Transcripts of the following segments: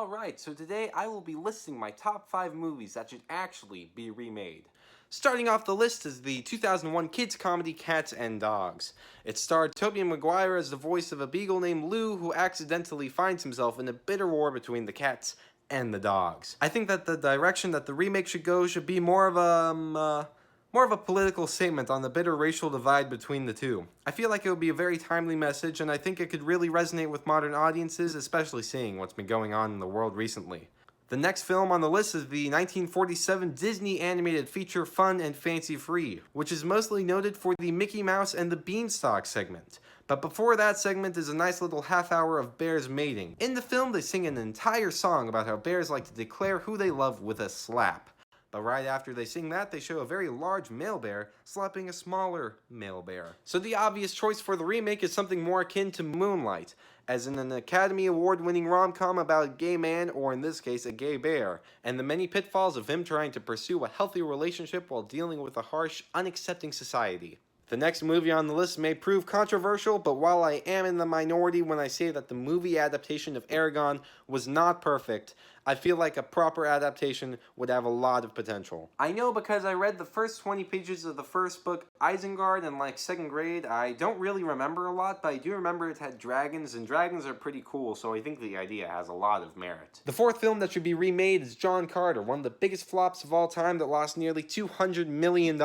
Alright, so today I will be listing my top 5 movies that should actually be remade. Starting off the list is the 2001 kids comedy Cats and Dogs. It starred Tobey Maguire as the voice of a beagle named Lou who accidentally finds himself in a bitter war between the cats and the dogs. I think that the direction that the remake should go should be more of a political statement on the bitter racial divide between the two. I feel like it would be a very timely message, and I think it could really resonate with modern audiences, especially seeing what's been going on in the world recently. The next film on the list is the 1947 Disney animated feature Fun and Fancy Free, which is mostly noted for the Mickey Mouse and the Beanstalk segment. But before that segment is a nice little half hour of bears mating. In the film, they sing an entire song about how bears like to declare who they love with a slap. But right after they sing that, they show a very large male bear slapping a smaller male bear. So the obvious choice for the remake is something more akin to Moonlight, as in an Academy Award-winning rom-com about a gay man, or in this case, a gay bear, and the many pitfalls of him trying to pursue a healthy relationship while dealing with a harsh, unaccepting society. The next movie on the list may prove controversial, but while I am in the minority when I say that the movie adaptation of Aragon was not perfect, I feel like a proper adaptation would have a lot of potential. I know because I read the first 20 pages of the first book, Isengard, in like 2nd grade. I don't really remember a lot, but I do remember it had dragons, and dragons are pretty cool, so I think the idea has a lot of merit. The fourth film that should be remade is John Carter, one of the biggest flops of all time that lost nearly $200 million.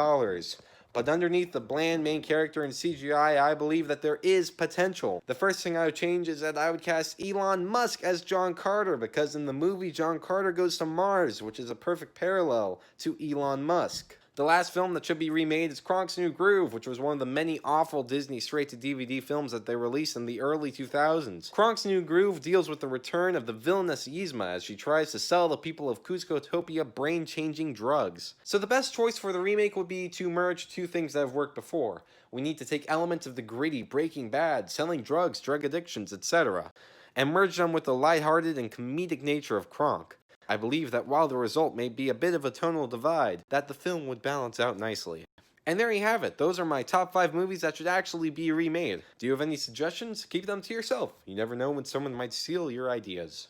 But underneath the bland main character in CGI, I believe that there is potential. The first thing I would change is that I would cast Elon Musk as John Carter, because in the movie, John Carter goes to Mars, which is a perfect parallel to Elon Musk. The last film that should be remade is Kronk's New Groove, which was one of the many awful Disney straight-to-DVD films that they released in the early 2000s. Kronk's New Groove deals with the return of the villainous Yzma as she tries to sell the people of Cuscotopia brain-changing drugs. So the best choice for the remake would be to merge two things that have worked before. We need to take elements of the gritty Breaking Bad, selling drugs, drug addictions, etc., and merge them with the lighthearted and comedic nature of Kronk. I believe that while the result may be a bit of a tonal divide, that the film would balance out nicely. And there you have it. Those are my top 5 movies that should actually be remade. Do you have any suggestions? Keep them to yourself. You never know when someone might steal your ideas.